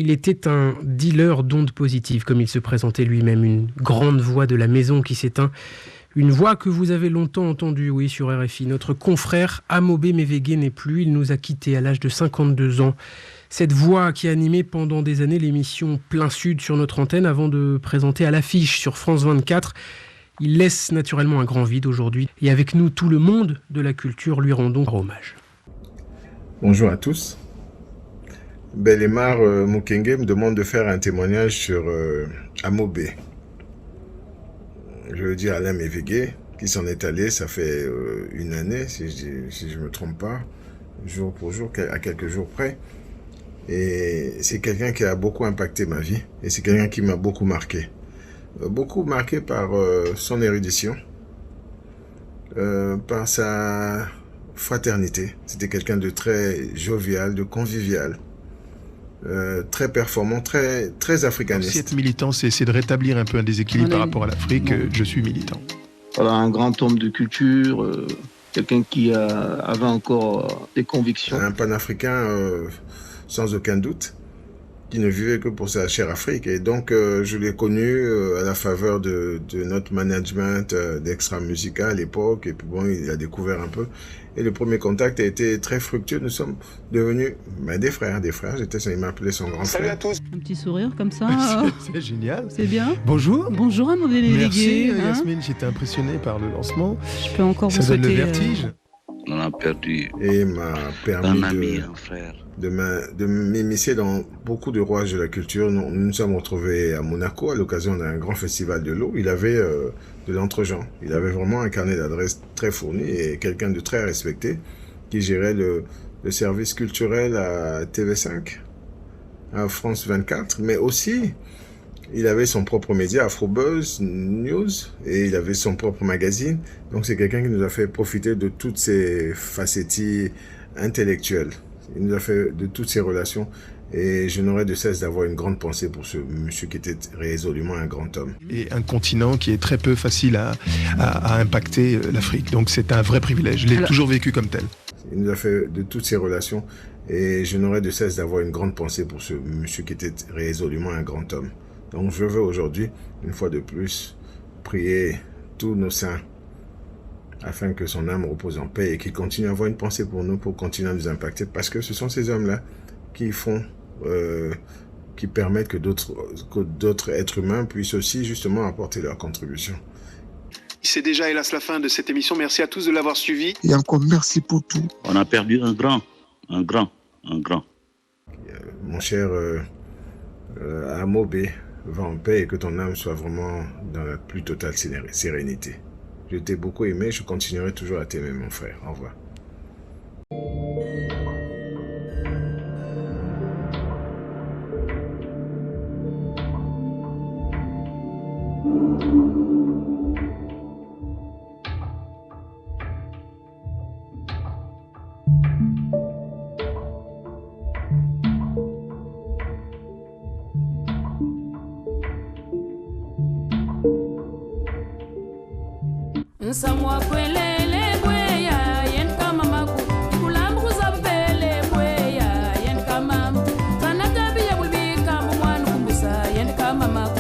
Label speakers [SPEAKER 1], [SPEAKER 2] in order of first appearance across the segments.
[SPEAKER 1] Il était un dealer d'ondes positives, comme il se présentait lui-même, une grande voix de la maison qui s'éteint. Une voix que vous avez longtemps entendue, oui, sur RFI. Notre confrère Amobé Mévégué n'est plus, il nous a quittés à l'âge de 52 ans. Cette voix qui a animé pendant des années l'émission Plein Sud sur notre antenne avant de présenter à l'affiche sur France 24. Il laisse naturellement un grand vide aujourd'hui. Et avec nous, tout le monde de la culture lui rend donc hommage.
[SPEAKER 2] Bonjour à tous. Bellemare Mukenge me demande de faire un témoignage sur Amobé. Je veux dire Alain Mévégué, qui s'en est allé, ça fait une année, si je ne me trompe pas, jour pour jour, à quelques jours près. Et c'est quelqu'un qui a beaucoup impacté ma vie, et c'est quelqu'un qui m'a beaucoup marqué. Beaucoup marqué par son érudition, par sa fraternité. C'était quelqu'un de très jovial, de convivial. Très performant, très africaniste.
[SPEAKER 3] Si être militant, c'est de rétablir un peu un déséquilibre par rapport à l'Afrique. Je suis militant.
[SPEAKER 4] Voilà, un grand homme de culture, quelqu'un qui avait encore des convictions.
[SPEAKER 2] Un panafricain sans aucun doute, qui ne vivait que pour sa chère Afrique. Et donc, je l'ai connu à la faveur de notre management d'Extra Musica à l'époque. Et puis bon, il a découvert un peu. Et le premier contact a été très fructueux. Nous sommes devenus des frères. Il m'appelait son grand frère.
[SPEAKER 5] Salut à tous.
[SPEAKER 6] Un petit sourire comme ça.
[SPEAKER 3] C'est génial.
[SPEAKER 6] C'est bien.
[SPEAKER 3] Bonjour.
[SPEAKER 6] Bonjour Amobé Mévégué.
[SPEAKER 3] Merci Yasmine, j'étais impressionné par le lancement.
[SPEAKER 6] Je peux encore vous
[SPEAKER 3] Ça donne
[SPEAKER 6] souhaiter...
[SPEAKER 3] le vertige.
[SPEAKER 4] On a perdu
[SPEAKER 2] Et m'a permis
[SPEAKER 4] un ami, un frère.
[SPEAKER 2] de m'immiscer dans beaucoup de rouages de la culture. Nous nous sommes retrouvés à Monaco à l'occasion d'un grand festival de l'eau. Il avait de l'entre-gens. Il avait vraiment un carnet d'adresses très fourni et quelqu'un de très respecté qui gérait le service culturel à TV5, à France 24, mais aussi il avait son propre média, Afrobuzz News, et il avait son propre magazine. Donc c'est quelqu'un qui nous a fait profiter de toutes ses facettilles intellectuelles. Il nous a fait de toutes ses relations. Et je n'aurais de cesse d'avoir une grande pensée pour ce monsieur qui était résolument un grand homme.
[SPEAKER 3] Et un continent qui est très peu facile à impacter l'Afrique. Donc c'est un vrai privilège. Je l'ai toujours vécu comme tel.
[SPEAKER 2] Il nous a fait de toutes ses relations. Et je n'aurais de cesse d'avoir une grande pensée pour ce monsieur qui était résolument un grand homme. Donc je veux aujourd'hui, une fois de plus, prier tous nos saints afin que son âme repose en paix et qu'il continue à avoir une pensée pour nous, pour continuer à nous impacter. Parce que ce sont ces hommes-là qui font, qui permettent que d'autres êtres humains puissent aussi justement apporter leur contribution.
[SPEAKER 5] C'est déjà hélas la fin de cette émission. Merci à tous de l'avoir suivi.
[SPEAKER 7] Et encore merci pour tout.
[SPEAKER 4] On a perdu un grand.
[SPEAKER 2] Mon cher Amobé, va en paix et que ton âme soit vraiment dans la plus totale sérénité. Je t'ai beaucoup aimé, je continuerai toujours à t'aimer, mon frère. Au revoir.
[SPEAKER 8] Nsamwa kwelele bweya yen kama maku kulambu zapele bweya yen kama kana tabia bulbi kama mwana kumbusa yen kama maku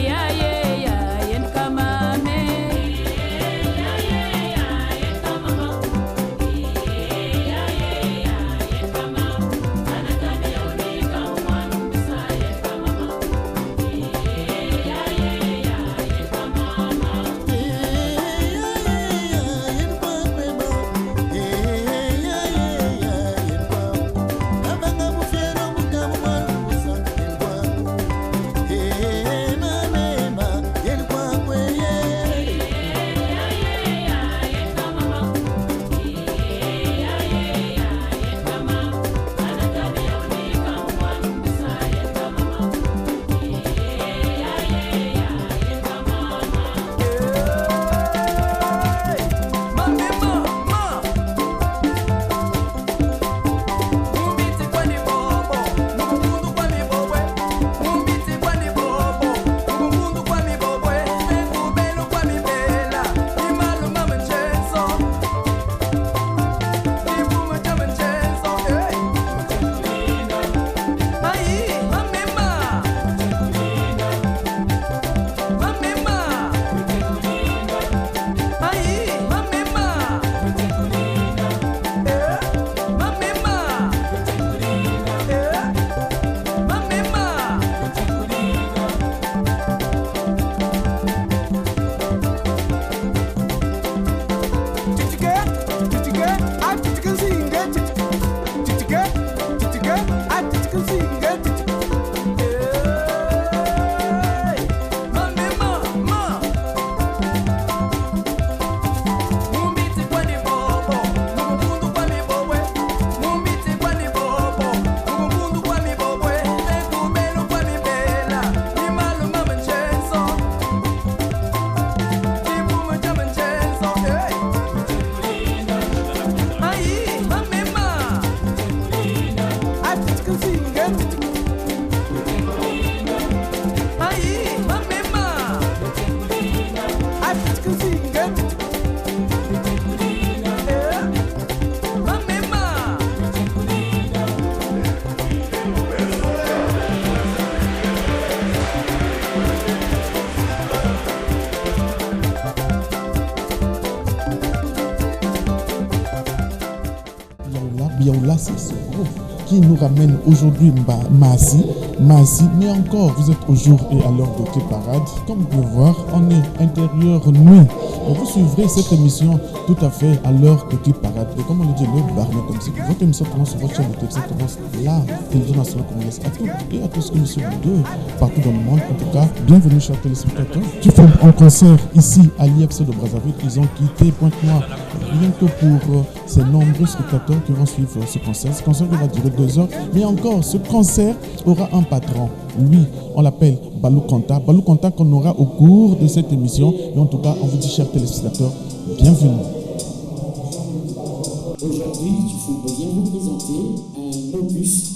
[SPEAKER 8] ya yen kama me ya yen kama maku ya yen kama kana tabia bulbi kama mwana kumbusa yen kama maku ya yen kama
[SPEAKER 7] c'est ce groupe qui nous ramène aujourd'hui Masi, mais encore, vous êtes au jour et à l'heure de K-Parade. Comme vous pouvez voir, on est intérieur nuit. Et vous suivrez cette émission tout à fait à l'heure de K-Parade. Et comme on le dit, le Barnet comme ça, votre émission commence sur votre chaîne de télévision, commence là, télévision nationale congolaise. À tous et à tous qui nous suivent partout dans le monde. En tout cas, bienvenue chers téléspectateurs. Tu fais en concert ici à l'IFC de Brazzaville. Ils ont quitté Pointe-Noire rien que pour ces nombreux spectateurs qui vont suivre ce concert. Ce concert va durer 2 heures. Mais encore, ce concert aura un patron. Lui, on l'appelle Balou Konta. Balou Konta qu'on aura au cours de cette émission. Et en tout cas, on vous dit, chers téléspectateurs, bienvenue.
[SPEAKER 9] Aujourd'hui, il vient vous présenter un opus,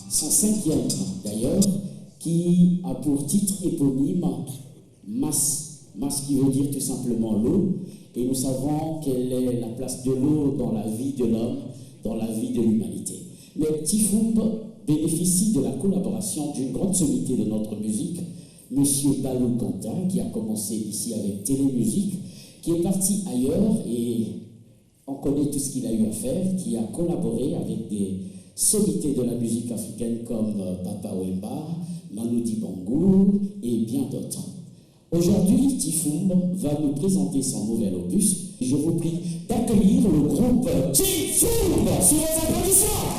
[SPEAKER 9] son 5e d'ailleurs, qui a pour titre éponyme Masse. Masse qui veut dire tout simplement l'eau. Et nous savons quelle est la place de l'eau dans la vie de l'homme, dans la vie de l'humanité. Mais Tifoumb bénéficie de la collaboration d'une grande sommité de notre musique, M. Balou Konta, qui a commencé ici avec Télémusique, qui est parti ailleurs et on connaît tout ce qu'il a eu à faire, qui a collaboré avec des sommités de la musique africaine comme Papa Wemba, Manu Dibango et bien d'autres. Aujourd'hui, Tifoumb va nous présenter son nouvel opus. Je vous prie d'accueillir le groupe Tifoumb sur les applaudissements.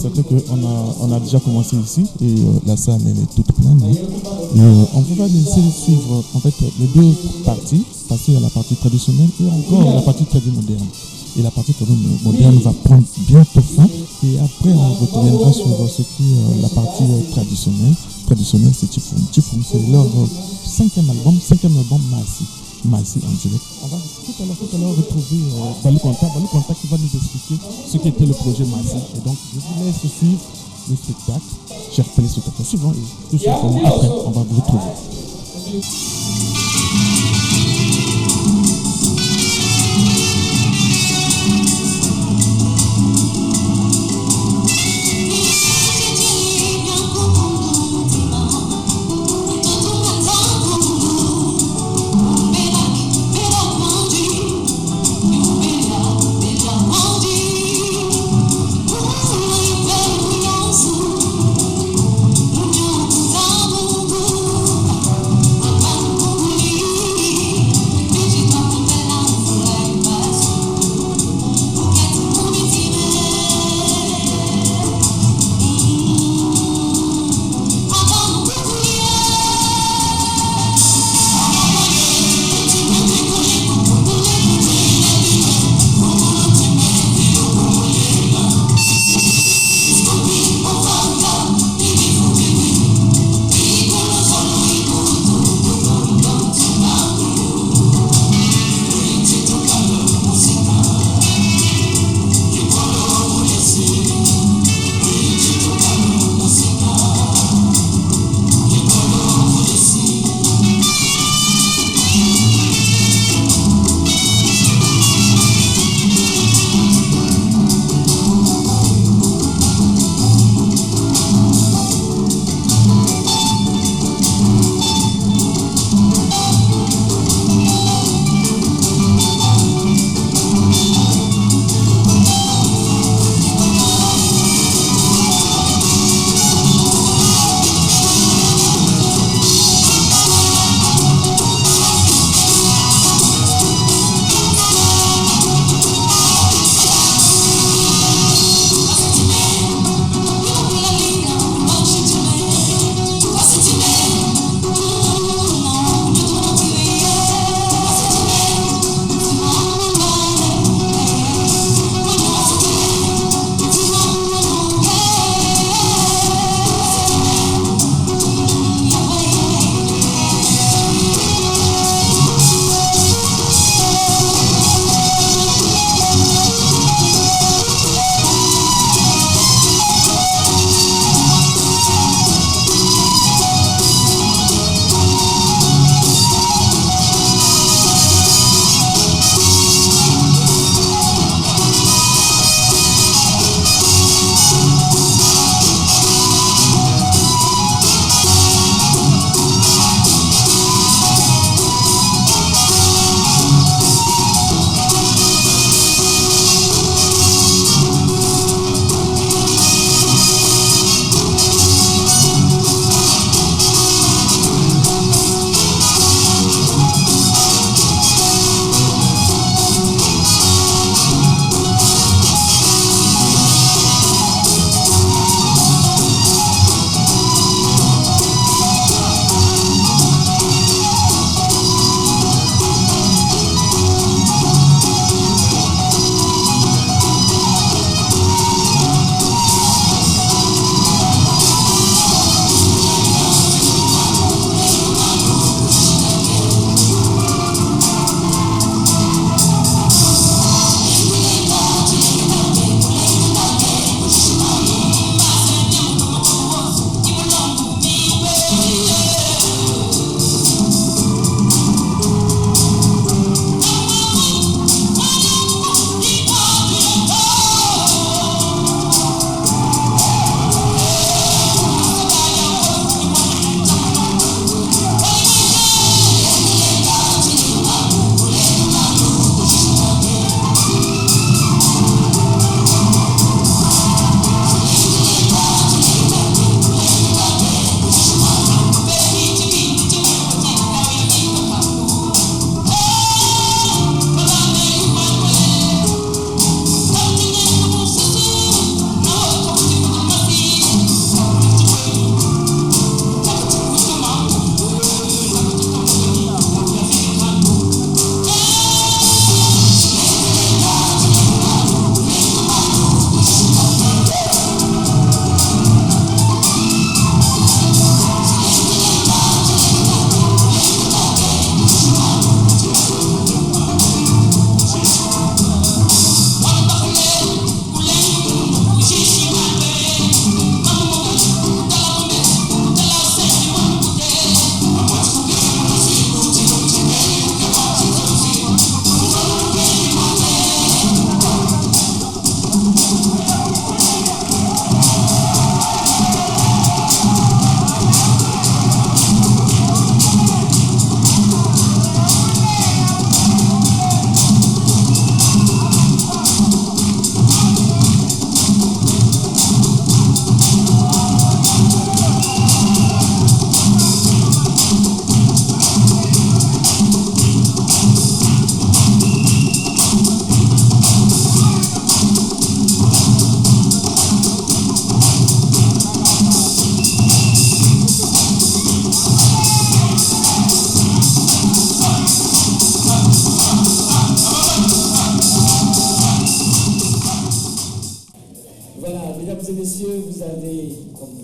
[SPEAKER 7] constater qu'on a déjà commencé ici et la salle elle est toute pleine. Hein. Et on va laisser suivre en fait les deux parties, passer à la partie traditionnelle et encore la partie très moderne. Et la partie moderne va prendre bientôt fin et après on reviendra sur ce qui est la partie traditionnelle. Traditionnelle c'est Tifum. Tifum c'est leur cinquième album Massi en direct. On va tout à l'heure retrouver Balou Konta qui va nous expliquer ce qu'était le projet Massi. Et donc je vous laisse suivre le spectacle, chers téléspectateurs suivants, et tout simplement après on va vous retrouver.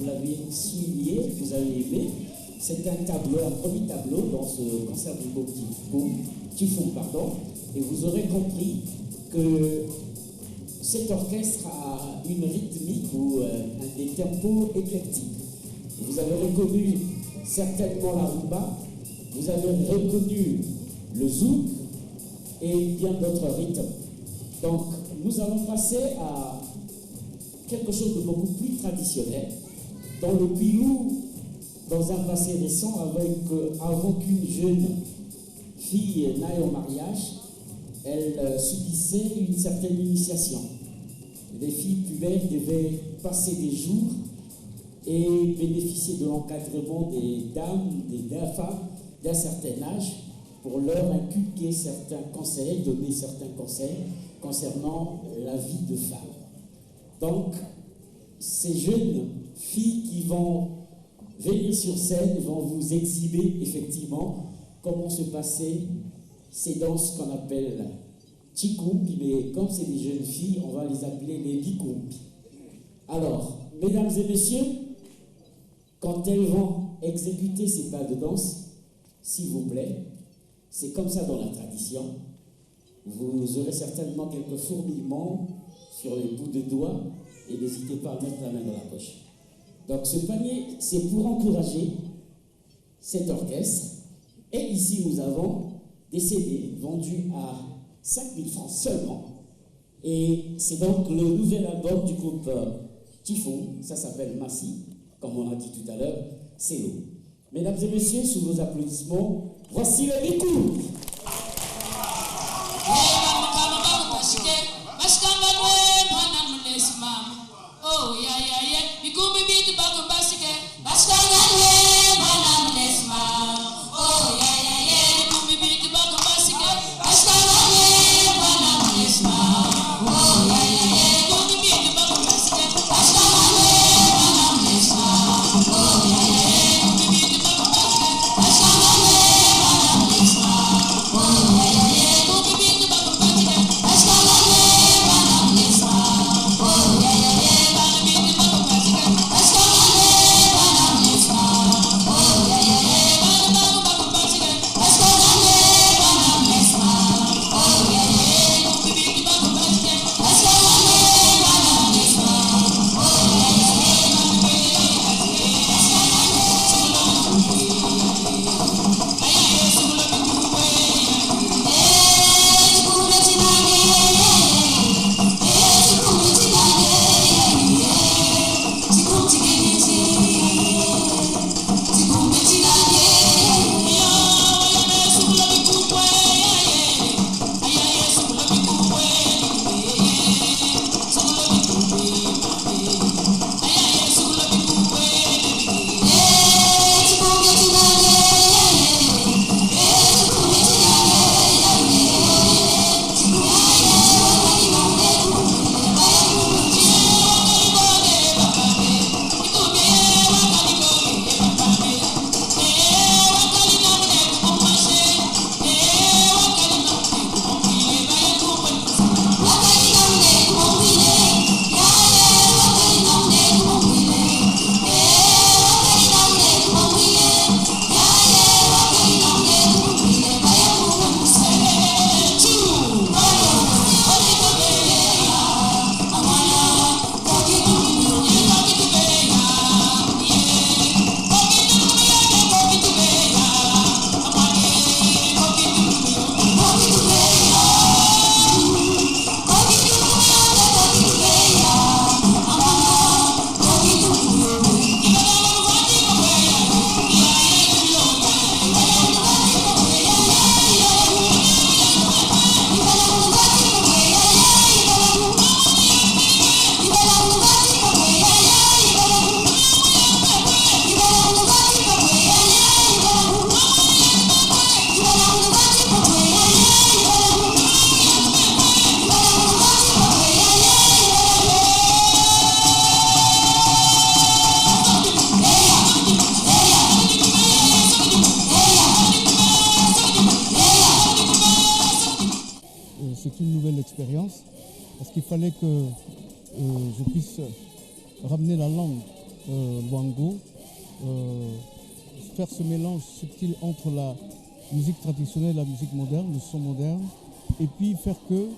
[SPEAKER 9] vous l'avez souligné, vous avez aimé. C'est un tableau, un premier tableau dans ce concert du groupe Typhoon, et vous aurez compris que cet orchestre a une rythmique ou des tempos éclectiques. Vous avez reconnu certainement la rumba, vous avez reconnu le zouk et bien d'autres rythmes. Donc nous allons passer à quelque chose de beaucoup plus traditionnel, dans le Pilou, dans un passé récent, avant qu'une jeune fille n'aille au mariage, elle subissait une certaine initiation. Les filles pubères devaient passer des jours et bénéficier de l'encadrement des dames, des femmes d'un certain âge pour leur inculquer certains conseils, donner certains conseils concernant la vie de femme. Donc, ces jeunes filles qui vont venir sur scène vont vous exhiber effectivement comment se passaient ces danses qu'on appelle Chikumpi, mais comme c'est des jeunes filles, on va les appeler les Bikumpi. Alors, mesdames et messieurs, quand elles vont exécuter ces pas de danse, s'il vous plaît, c'est comme ça dans la tradition. Vous aurez certainement quelques fourmillements sur les bouts de doigts et n'hésitez pas à mettre la main dans la poche. Donc ce panier, c'est pour encourager cet orchestre. Et ici, nous avons des CD vendus à 5 000 francs seulement. Et c'est donc le nouvel album du groupe Typhoon, ça s'appelle Massi, comme on a dit tout à l'heure, c'est l'eau. Mesdames et messieurs, sous vos applaudissements, voici les Bikou.
[SPEAKER 7] Parce qu'il fallait que je puisse ramener la langue Luango, faire ce mélange subtil entre la musique traditionnelle et la musique moderne, le son moderne, et puis faire que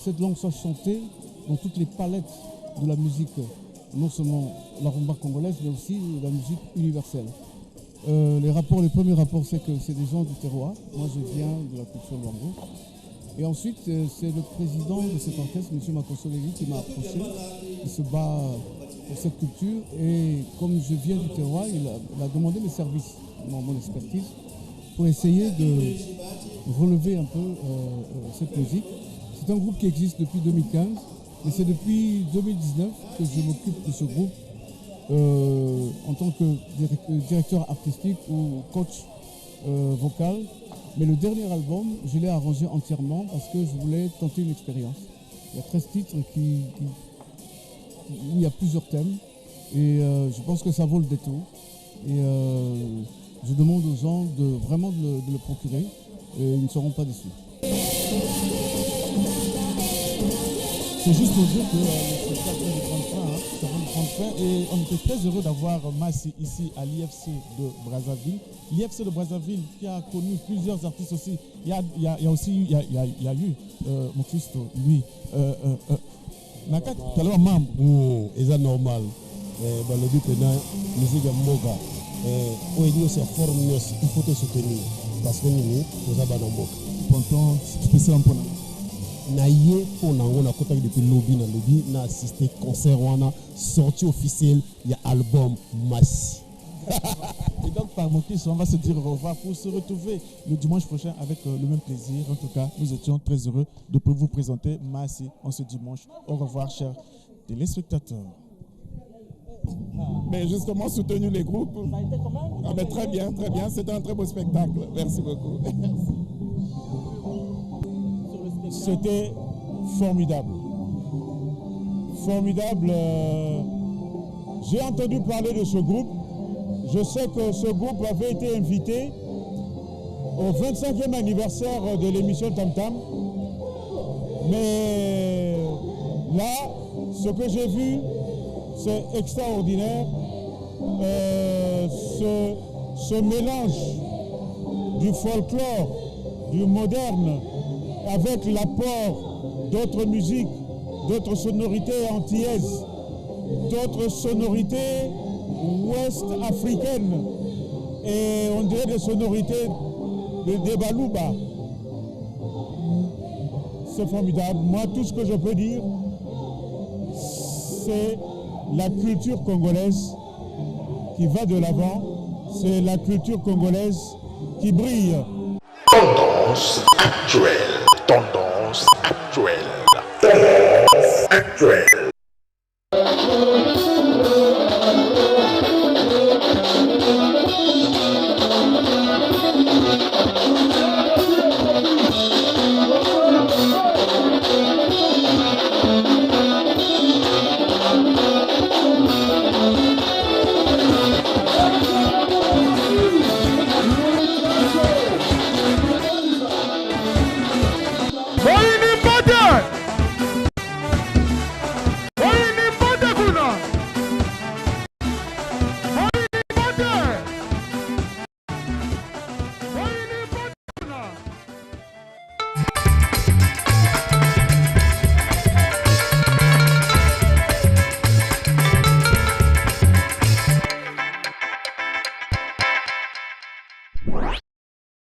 [SPEAKER 7] cette langue soit chantée dans toutes les palettes de la musique, non seulement la rumba congolaise, mais aussi la musique universelle. Les premiers rapports, c'est que c'est des gens du terroir. Moi, je viens de la culture Luango. Et ensuite, c'est le président de cet orchestre, M. Makosoleli, qui m'a approché, qui se bat pour cette culture. Et comme je viens du terroir, il a demandé mes services, mon expertise, pour essayer de relever un peu cette musique. C'est un groupe qui existe depuis 2015, mais c'est depuis 2019 que je m'occupe de ce groupe en tant que directeur artistique ou coach vocal. Mais le dernier album, je l'ai arrangé entièrement parce que je voulais tenter une expérience. Il y a 13 titres où il y a plusieurs thèmes et je pense que ça vaut le détour. Et je demande aux gens de le procurer et ils ne seront pas déçus. C'est juste pour dire que le spectacle est en train de prendre fin et on était très heureux d'avoir Massi ici à l'IFC de Brazzaville. L'IFC de Brazzaville qui a connu plusieurs artistes aussi. Il y a eu mon Christ, lui. Nakat, alors mam, c'est normal. Le but est de musique moga. Il faut te soutenir parce que nous avons un moga. Pourtant, spécialement pour nous. Naïe pour nango na kota depuis lobby na assisté concert wana sortie officielle il y a album Massi. Et donc par mon fils on va se dire au revoir pour se retrouver le dimanche prochain avec le même plaisir. En tout cas nous étions très heureux de vous présenter Massi en ce dimanche. Au revoir chers téléspectateurs. Mais justement soutenu les groupes. Ça a été comment? Mais très bien, c'était un très beau spectacle. Merci beaucoup. C'était formidable. J'ai entendu parler de ce groupe. Je sais que ce groupe avait été invité au 25e anniversaire de l'émission Tam Tam. Mais là, ce que j'ai vu, c'est extraordinaire. Ce mélange du folklore, du moderne, avec l'apport d'autres musiques, d'autres sonorités antillaises, d'autres sonorités ouest-africaines, et on dirait des sonorités des Balouba. C'est formidable. Moi, tout ce que je peux dire, c'est la culture congolaise qui va de l'avant, c'est la culture congolaise qui brille.
[SPEAKER 10] Tendance actuelle. Tendance actuelle.